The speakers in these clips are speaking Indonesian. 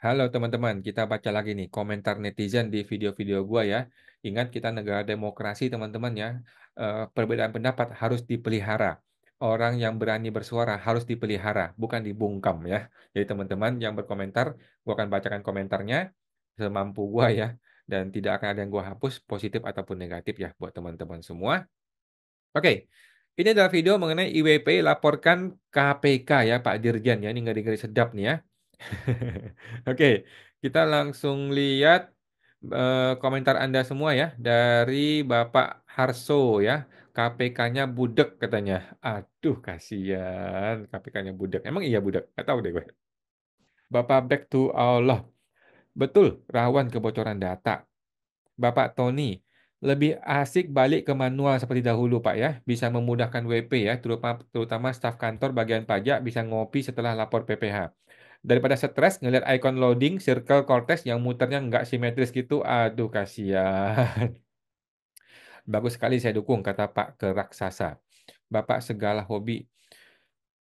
Halo teman-teman, kita baca lagi nih komentar netizen di video-video gua ya. Ingat kita negara demokrasi teman-teman ya. Perbedaan pendapat harus dipelihara. Orang yang berani bersuara harus dipelihara, bukan dibungkam ya. Jadi teman-teman yang berkomentar, gua akan bacakan komentarnya semampu gua ya. Dan tidak akan ada yang gua hapus, positif ataupun negatif ya buat teman-teman semua. Oke, ini adalah video mengenai IWP laporkan KPK ya Pak Dirjen ya. Ini ngeri-ngeri sedap nih ya. Oke, kita langsung lihat komentar Anda semua ya dari Bapak Harso ya. KPK-nya budek katanya. Aduh, kasihan KPK-nya budek. Emang iya budek? Gak tahu deh gue. Bapak Back to Allah. Betul, rawan kebocoran data. Bapak Tony, lebih asik balik ke manual seperti dahulu, Pak ya. Bisa memudahkan WP ya, terutama staf kantor bagian pajak bisa ngopi setelah lapor PPH. Daripada stres ngeliat icon loading, circle cortex yang muternya nggak simetris gitu, aduh kasihan. Bagus sekali saya dukung, kata Pak Keraksasa. Bapak segala hobi.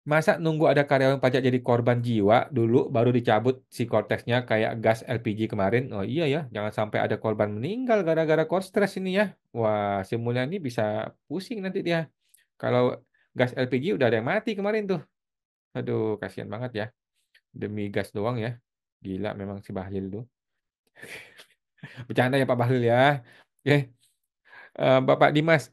Masa nunggu ada karyawan pajak jadi korban jiwa dulu baru dicabut si korteksnya kayak gas LPG kemarin? Oh iya ya, jangan sampai ada korban meninggal gara-gara stres ini ya. Wah, si Mulyani bisa pusing nanti dia. Kalau gas LPG udah ada yang mati kemarin tuh. Aduh, kasihan banget ya. Demi gas doang ya. Gila memang si Bahlil tuh. Bercanda ya Pak Bahlil ya. Oke. Bapak Dimas,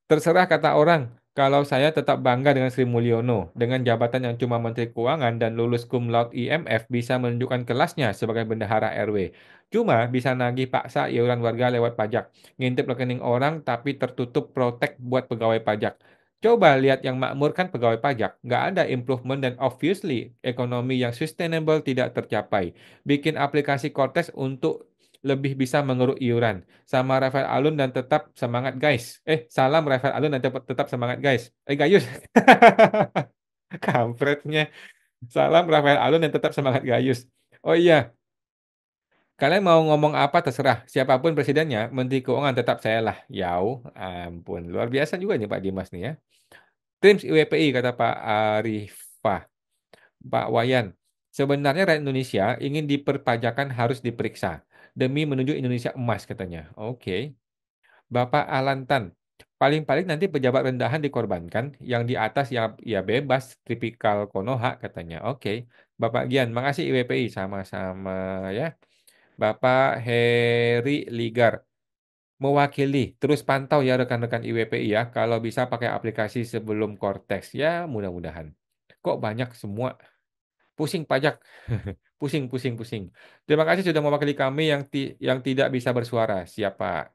terserah kata orang. Kalau saya tetap bangga dengan Sri Mulyono, dengan jabatan yang cuma Menteri Keuangan dan lulus cum laude IMF bisa menunjukkan kelasnya sebagai bendahara RW. Cuma bisa nagih paksa iuran warga lewat pajak, ngintip rekening orang tapi tertutup protek buat pegawai pajak. Coba lihat yang makmur kan pegawai pajak, nggak ada improvement dan obviously ekonomi yang sustainable tidak tercapai. Bikin aplikasi Cortex untuk lebih bisa mengeruk iuran sama Rafael Alun dan tetap semangat guys. Salam Rafael Alun dan tetap semangat guys. Gayus. Kampretnya. Salam Rafael Alun dan tetap semangat Gayus. Oh iya, kalian mau ngomong apa terserah. Siapapun presidennya, Menteri Keuangan tetap saya lah. Yau, ampun. Luar biasa juga nih Pak Dimas nih ya. Trims IWPI kata Pak Arifah. Pak Wayan. Sebenarnya rakyat Indonesia ingin diperpajakan harus diperiksa demi menuju Indonesia emas katanya. Oke. Bapak Alantan, paling-paling nanti pejabat rendahan dikorbankan, yang di atas ya bebas, tipikal Konoha katanya. Oke, Bapak Gian, makasih IWPI sama-sama ya. Bapak Heri Ligar, mewakili, terus pantau ya rekan-rekan IWPI ya, kalau bisa pakai aplikasi sebelum Cortex ya, mudah-mudahan. Kok banyak semua pusing pajak, pusing, pusing, pusing. Terima kasih sudah mewakili kami yang tidak bisa bersuara. Siapa?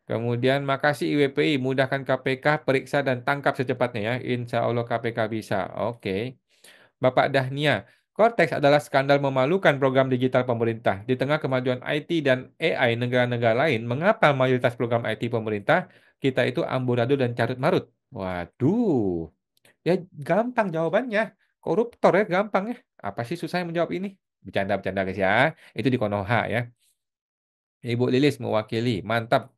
Kemudian makasih IWPI, mudahkan KPK periksa dan tangkap secepatnya ya. Insya Allah KPK bisa. Oke. Bapak Dahnia, Cortex adalah skandal memalukan program digital pemerintah. Di tengah kemajuan IT dan AI negara-negara lain, mengapa mayoritas program IT pemerintah kita itu amburadul dan carut marut? Waduh, ya gampang jawabannya. Koruptor ya gampang ya. Apa sih susah yang menjawab ini? Bercanda-bercanda guys ya. Itu di Konoha ya. Ibu Lilis mewakili. Mantap.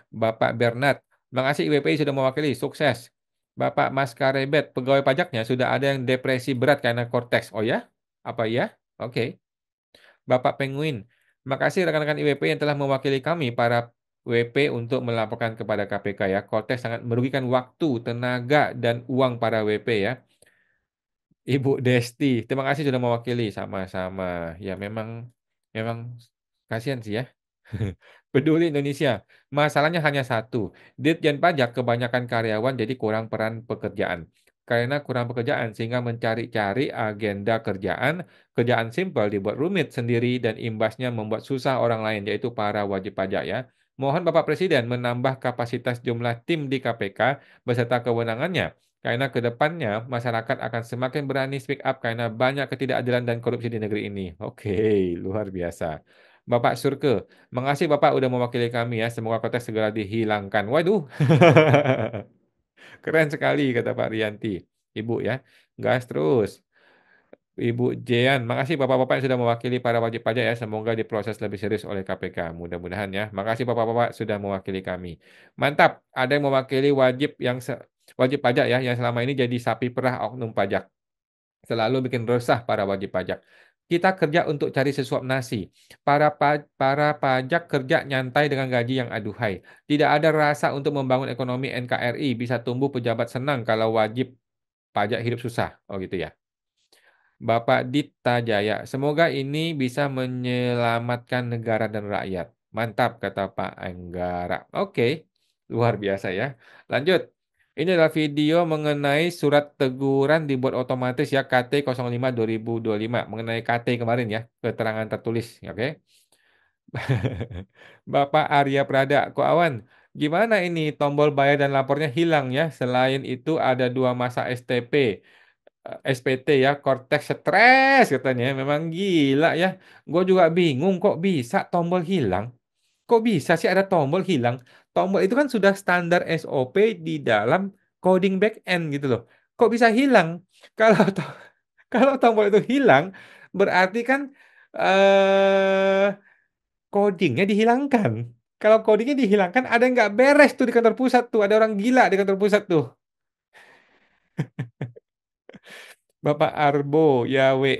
Bapak Bernard, terima kasih IWPI sudah mewakili, sukses. Bapak Mas Karebet, pegawai pajaknya sudah ada yang depresi berat karena Cortex. Oh ya? Apa ya? Oke. Bapak Penguin, terima kasih rekan-rekan IWP yang telah mewakili kami, para WP untuk melaporkan kepada KPK ya. Cortex sangat merugikan waktu, tenaga, dan uang para WP ya. Ibu Desti, terima kasih sudah mewakili. Sama-sama. Ya memang kasihan sih ya. Peduli Indonesia. Masalahnya hanya satu. Ditjen pajak kebanyakan karyawan jadi kurang peran pekerjaan. Karena kurang pekerjaan sehingga mencari-cari agenda kerjaan simpel dibuat rumit sendiri dan imbasnya membuat susah orang lain yaitu para wajib pajak ya. Mohon Bapak Presiden menambah kapasitas jumlah tim di KPK beserta kewenangannya. Karena ke depannya masyarakat akan semakin berani speak up karena banyak ketidakadilan dan korupsi di negeri ini. Oke, luar biasa. Bapak Surke, makasih Bapak udah mewakili kami ya. Semoga konteks segera dihilangkan. Waduh, keren sekali kata Pak Rianti. Ibu ya, gas terus. Ibu Jean, makasih Bapak-Bapak yang sudah mewakili para wajib pajak ya. Semoga diproses lebih serius oleh KPK. Mudah-mudahan ya. Makasih Bapak-Bapak sudah mewakili kami. Mantap, ada yang mewakili wajib pajak ya, yang selama ini jadi sapi perah oknum pajak. Selalu bikin resah para wajib pajak. Kita kerja untuk cari sesuap nasi. Para pajak kerja nyantai dengan gaji yang aduhai. Tidak ada rasa untuk membangun ekonomi NKRI. Bisa tumbuh pejabat senang kalau wajib pajak hidup susah. Oh gitu ya. Bapak Dita Jaya, semoga ini bisa menyelamatkan negara dan rakyat. Mantap, kata Pak Anggara. Oke, luar biasa ya. Lanjut. Ini adalah video mengenai surat teguran dibuat otomatis ya KT 05 2025 mengenai KT kemarin ya, keterangan tertulis, oke. Bapak Arya Prada, Ko Awan, gimana ini tombol bayar dan lapornya hilang ya? Selain itu ada dua masa STP. SPT ya, Cortex Stress katanya. Memang gila ya. Gue juga bingung kok bisa tombol hilang. Kok bisa sih ada tombol hilang? Tombol itu kan sudah standar SOP di dalam coding backend gitu loh. Kok bisa hilang? Kalau to- kalau tombol itu hilang, berarti kan eh codingnya dihilangkan. Kalau codingnya dihilangkan, ada yang nggak beres tuh di kantor pusat tuh. Ada orang gila di kantor pusat tuh. Bapak Arbo, Yawe.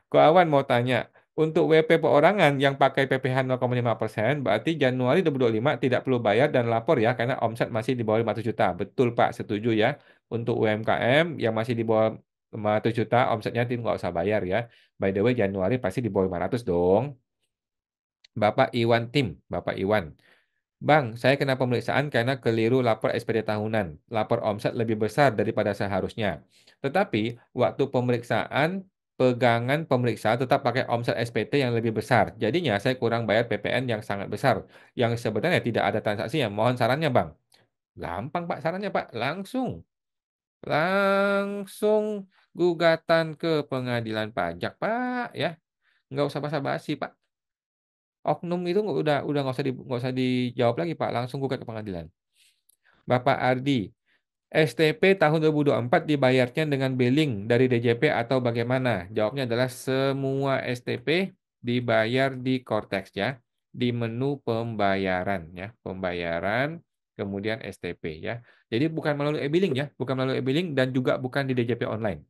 Ko Awan mau tanya, untuk WP perorangan yang pakai PPh 0,5%, berarti Januari 2025 tidak perlu bayar dan lapor ya, karena omset masih di bawah 500 juta. Betul Pak, setuju ya. Untuk UMKM yang masih di bawah 500 juta, omsetnya itu nggak usah bayar ya. By the way, Januari pasti di bawah 500 dong. Bapak Iwan Tim, Bapak Iwan. Bang, saya kena pemeriksaan karena keliru lapor SPD tahunan. Lapor omset lebih besar daripada seharusnya. Tetapi, waktu pemeriksaan, pegangan pemeriksa tetap pakai omset SPT yang lebih besar. Jadinya saya kurang bayar PPN yang sangat besar. Yang sebenarnya tidak ada transaksinya. Mohon sarannya, Bang. Gampang, Pak, sarannya, Pak. Langsung. Langsung gugatan ke pengadilan pajak, Pak. Ya, nggak usah basa-basi, Pak. Oknum itu nggak usah dijawab lagi, Pak. Langsung gugat ke pengadilan. Bapak Ardi, STP tahun 2024 dibayarnya dengan billing dari DJP atau bagaimana? Jawabnya adalah semua STP dibayar di Cortex ya, di menu pembayaran ya, pembayaran kemudian STP ya. Jadi bukan melalui e-billing ya, bukan melalui e-billing dan juga bukan di DJP online.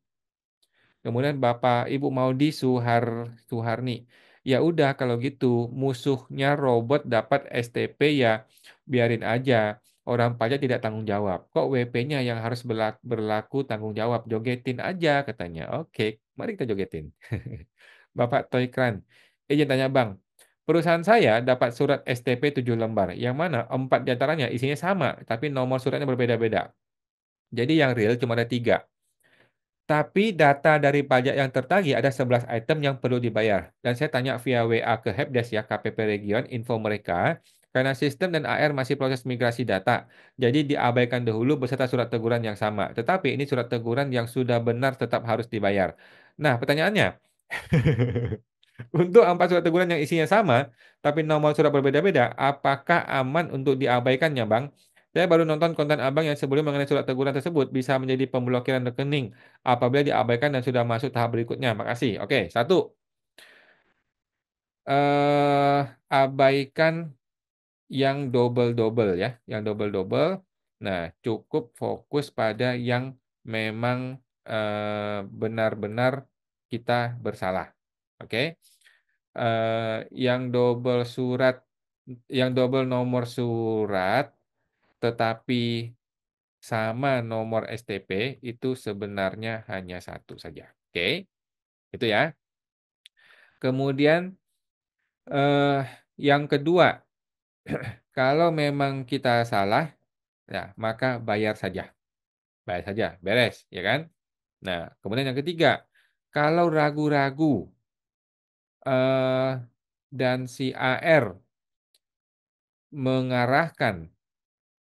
Kemudian Bapak Ibu Maudi Suharni. Ya udah kalau gitu musuhnya robot dapat STP ya biarin aja. Orang pajak tidak tanggung jawab. Kok WP-nya yang harus berlaku tanggung jawab? Jogetin aja katanya. Oke, mari kita jogetin. Bapak Toykran. Izin tanya Bang. Perusahaan saya dapat surat STP 7 lembar, yang mana 4 diantaranya isinya sama, tapi nomor suratnya berbeda-beda. Jadi yang real cuma ada 3. Tapi data dari pajak yang tertagih ada 11 item yang perlu dibayar. Dan saya tanya via WA ke Helpdesk ya, KPP Region, info mereka, karena sistem dan AR masih proses migrasi data. Jadi diabaikan dahulu beserta surat teguran yang sama. Tetapi ini surat teguran yang sudah benar tetap harus dibayar. Nah, pertanyaannya, untuk 4 surat teguran yang isinya sama, tapi nomor surat berbeda-beda, apakah aman untuk diabaikannya, Bang? Saya baru nonton konten Abang yang sebelum mengenai surat teguran tersebut bisa menjadi pemblokiran rekening apabila diabaikan dan sudah masuk tahap berikutnya. Makasih. Oke, satu, eh abaikan yang double-double ya, yang double-double. Nah, cukup fokus pada yang memang benar-benar kita bersalah. Oke. Yang double surat, yang double nomor surat, tetapi sama nomor STP itu sebenarnya hanya satu saja. Oke, itu ya. Kemudian eh, yang kedua, kalau memang kita salah, ya maka bayar saja, beres, ya kan? Nah, kemudian yang ketiga, kalau ragu-ragu eh, dan si AR mengarahkan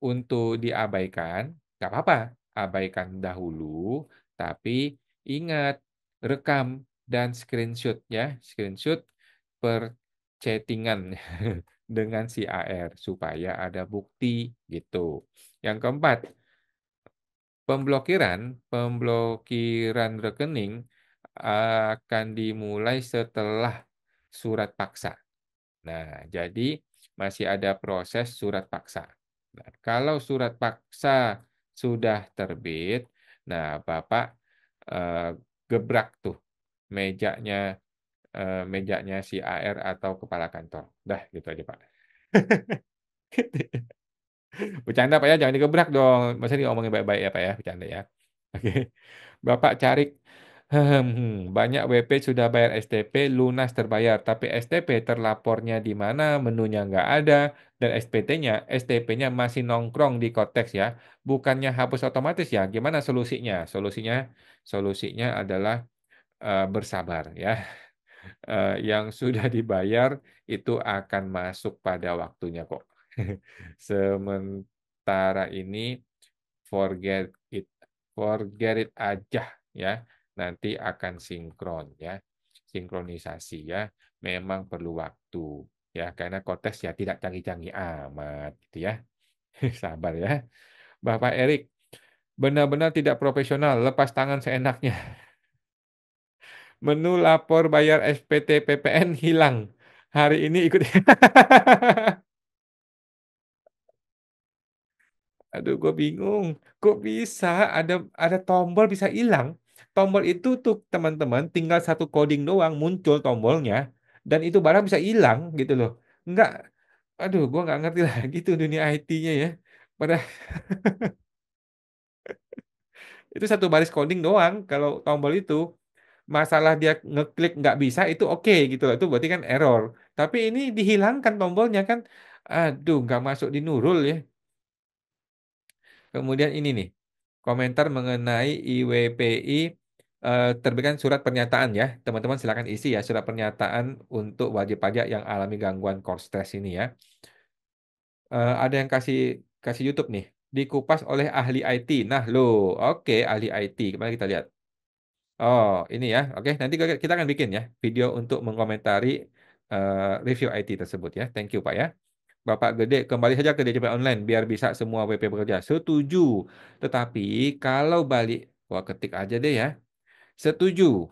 untuk diabaikan, nggak apa-apa. Abaikan dahulu, tapi ingat, rekam dan screenshot ya. Screenshot per chattingan dengan si AR supaya ada bukti gitu. Yang keempat, pemblokiran rekening akan dimulai setelah surat paksa. Nah, jadi masih ada proses surat paksa. Nah, kalau surat paksa sudah terbit, nah Bapak eh, gebrak tuh mejanya mejanya si AR atau kepala kantor. Dah, gitu aja, Pak. Bercanda, Pak ya, jangan digebrak dong. Masa ngomongin baik-baik ya, Pak ya, bercanda ya. Oke. Bapak cari banyak WP sudah bayar STP, lunas terbayar, tapi STP terlapornya di mana, menunya nggak ada, dan STP-nya masih nongkrong di Kotex ya. Bukannya hapus otomatis ya. Gimana solusinya? Solusinya adalah bersabar ya. Yang sudah dibayar itu akan masuk pada waktunya kok. Sementara ini forget it, forget it aja ya. Nanti akan sinkron ya, sinkronisasi ya. Memang perlu waktu ya, karena konteks ya tidak canggih-canggih amat gitu ya. Sabar ya, Bapak Erik. Benar-benar tidak profesional, lepas tangan seenaknya. Menu lapor bayar SPT PPN hilang. Hari ini ikut. Aduh, gue bingung. Kok bisa ada tombol bisa hilang? Tombol itu tuh teman-teman tinggal satu coding doang muncul tombolnya dan itu barang bisa hilang gitu loh. Enggak, aduh, gue nggak ngerti lah gitu dunia IT-nya ya. Pada itu satu baris coding doang kalau tombol itu. Masalah dia ngeklik nggak bisa itu oke gitu loh. Itu berarti kan error. Tapi ini dihilangkan tombolnya kan. Aduh, nggak masuk di Nurul ya. Kemudian ini nih, komentar mengenai IWPI terbitkan surat pernyataan ya. Teman-teman silakan isi ya surat pernyataan untuk wajib pajak yang alami gangguan core stress ini ya. Ada yang kasih kasih YouTube nih, dikupas oleh ahli IT. Nah, lo, oke ahli IT. Kemana kita lihat? Oh, ini ya. Oke, nanti kita akan bikin ya video untuk mengomentari review IT tersebut ya. Thank you, Pak ya. Bapak Gede, kembali saja ke DJP online biar bisa semua WP bekerja. Setuju. Tetapi kalau balik, wah ketik aja deh ya. Setuju.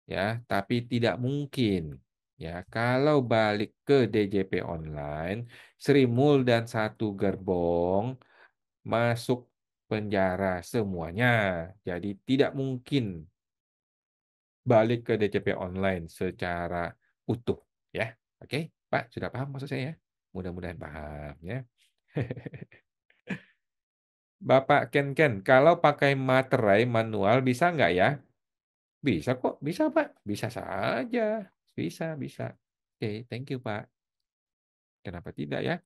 Ya, tapi tidak mungkin. Ya, kalau balik ke DJP online, Sri Mul dan satu gerbong masuk penjara semuanya. Jadi tidak mungkin balik ke DJP online secara utuh. Ya, oke, Pak, sudah paham maksud saya ya? Mudah-mudahan paham ya. Bapak Ken, kalau pakai materai manual bisa nggak ya? Bisa kok, bisa Pak. Bisa saja. Bisa. Oke, thank you Pak. Kenapa tidak ya?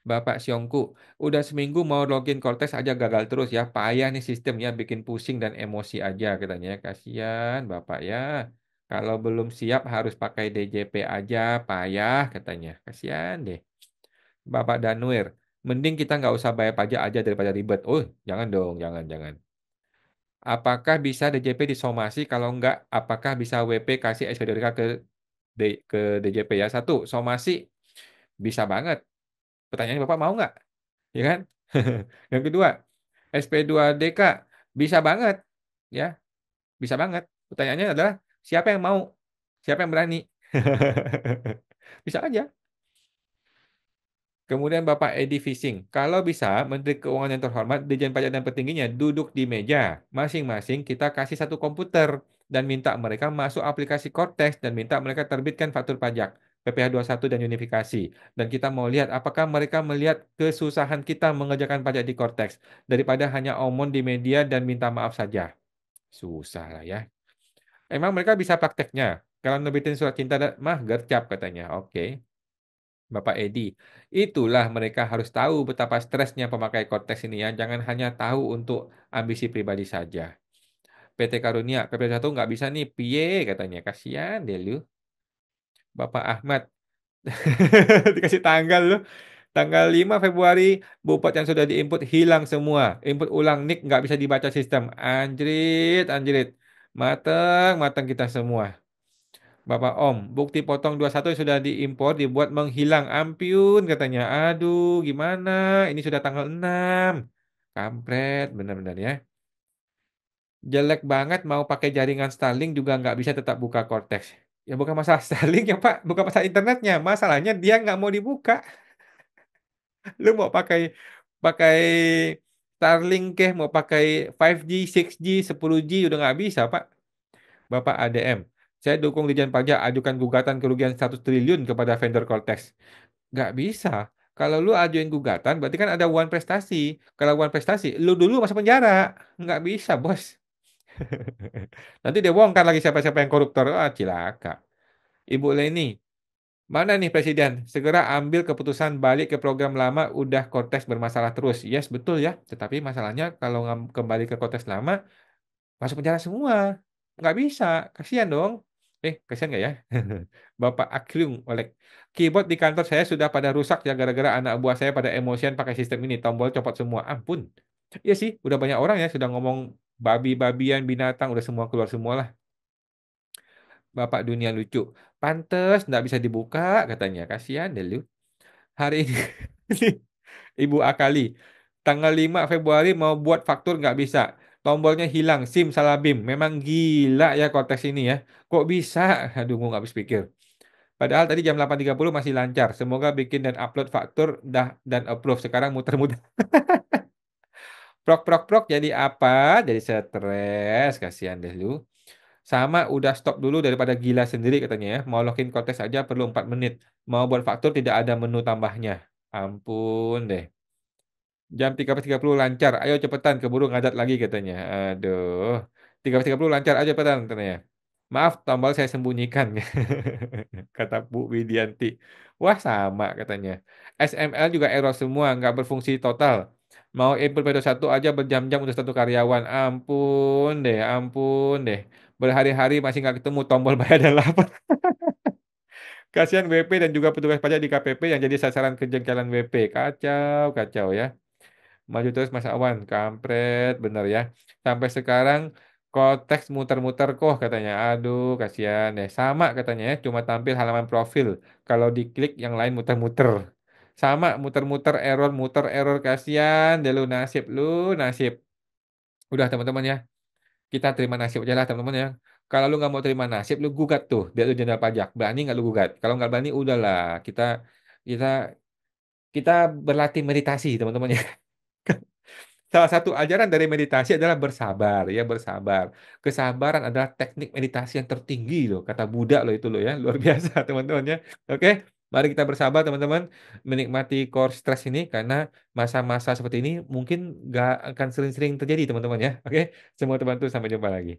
Bapak Siongku, udah seminggu mau login Cortex aja gagal terus ya. Payah nih sistemnya, bikin pusing dan emosi aja katanya. Kasihan Bapak ya. Kalau belum siap harus pakai DJP aja, payah katanya. Kasihan deh. Bapak Danwir, mending kita nggak usah bayar pajak aja daripada ribet. Oh, jangan dong, jangan. Apakah bisa DJP disomasi? Kalau enggak, apakah bisa WP kasih SPDK ke DJP ya? Satu, somasi bisa banget. Pertanyaannya Bapak mau nggak? Ya kan? Yang kedua, SP2DK bisa banget. Ya, bisa banget. Pertanyaannya adalah siapa yang mau? Siapa yang berani? Bisa aja. Kemudian Bapak Edi Fishing, kalau bisa Menteri Keuangan yang terhormat, Dirjen Pajak dan petingginya duduk di meja. Masing-masing kita kasih satu komputer dan minta mereka masuk aplikasi Cortex dan minta mereka terbitkan faktur pajak, PPh 21 dan unifikasi. Dan kita mau lihat apakah mereka melihat kesusahan kita mengerjakan pajak di Cortex daripada hanya omong di media dan minta maaf saja. Susah lah ya. Emang mereka bisa prakteknya. Kalau nebitin surat cinta dan mah gercap katanya. Oke. Bapak Edi. Itulah mereka harus tahu betapa stresnya pemakai Cortex ini ya. Jangan hanya tahu untuk ambisi pribadi saja. PT Karunia, PP1 nggak bisa nih, piye katanya. Kasihan deh lu. Bapak Ahmad. Dikasih tanggal lu. Tanggal 5 Februari, bupot yang sudah diinput hilang semua. Input ulang NIK nggak bisa dibaca sistem. Anjrit. Mateng kita semua. Bapak Om, bukti potong 21 sudah diimpor, dibuat menghilang. Ampiun katanya. Aduh, gimana? Ini sudah tanggal 6. Kampret, benar-benar ya. Jelek banget mau pakai jaringan Starlink juga nggak bisa tetap buka Cortex. Ya bukan masalah Starlink ya Pak, bukan masalah internetnya. Masalahnya dia nggak mau dibuka. Lu mau pakai pakai Starlink keh, mau pakai 5G, 6G, 10G udah nggak bisa Pak. Bapak ADM. Saya dukung Ditjen Pajak ajukan gugatan kerugian 100 triliun kepada vendor Cortex. Nggak bisa. Kalau lu ajuin gugatan, berarti kan ada uang prestasi. Kalau uang prestasi, lu dulu masuk penjara. Nggak bisa, bos. Nanti dia bongkar lagi siapa-siapa yang koruptor. Ah, cilaka. Ibu Leni, mana nih Presiden? Segera ambil keputusan balik ke program lama, udah Cortex bermasalah terus. Yes, betul ya. Tetapi masalahnya kalau kembali ke Cortex lama, masuk penjara semua. Nggak bisa. Kasihan dong. Kasihan nggak ya? Bapak Akriung oleh keyboard di kantor saya sudah pada rusak ya gara-gara anak buah saya pada emosian pakai sistem ini. Tombol copot semua. Ampun. Iya sih, udah banyak orang ya sudah ngomong babi-babian, binatang, udah semua keluar semua lah. Bapak dunia lucu. Pantes nggak bisa dibuka katanya. Kasihan deh lu. Hari ini Ibu Akali. Tanggal 5 Februari mau buat faktur nggak bisa. Tombolnya hilang, SIM salah BIM. Memang gila ya konteks ini ya. Kok bisa? Aduh, mau nggak habis pikir. Padahal tadi jam 8.30 masih lancar. Semoga bikin dan upload faktur dah dan approve. Sekarang muter-muter. Prok prok prok jadi apa? Jadi stres. Kasihan deh lu. Sama udah stop dulu daripada gila sendiri katanya ya. Mau login kontes aja perlu 4 menit. Mau buat faktur tidak ada menu tambahnya. Ampun deh. Jam 13.30 lancar. Ayo cepetan keburu ngadat lagi katanya. Aduh. 13.30 lancar aja cepetan katanya. Maaf, tombol saya sembunyikan. Kata Bu Widianti. Wah, sama katanya. SML juga error semua, nggak berfungsi total. Mau input p satu aja berjam-jam untuk satu karyawan. Ampun deh, ampun deh. Berhari-hari masih nggak ketemu tombol bayar dan lapor. Kasihan WP dan juga petugas pajak di KPP yang jadi sasaran kejengkelan WP. Kacau, kacau ya. Maju terus Mas Awan, kampret, bener ya. Sampai sekarang konteks muter-muter kok katanya. Aduh, kasihan deh. Sama katanya ya, cuma tampil halaman profil. Kalau diklik yang lain muter-muter. Sama muter error, kasihan deh lu nasib lu, nasib. Udah teman-teman ya, kita terima nasib aja lah teman-teman ya. Kalau lu nggak mau terima nasib, lu gugat tuh, dia tuh jenderal pajak. Berani nggak lu gugat? Kalau nggak berani, udahlah. Kita kita berlatih meditasi teman-teman ya. Salah satu ajaran dari meditasi adalah bersabar, ya bersabar. Kesabaran adalah teknik meditasi yang tertinggi loh, kata Buddha loh itu loh ya, luar biasa teman-teman ya. Oke, mari kita bersabar teman-teman, menikmati core stress ini karena masa-masa seperti ini mungkin nggak akan sering-sering terjadi teman-teman ya. Oke, semua teman-teman sampai jumpa lagi.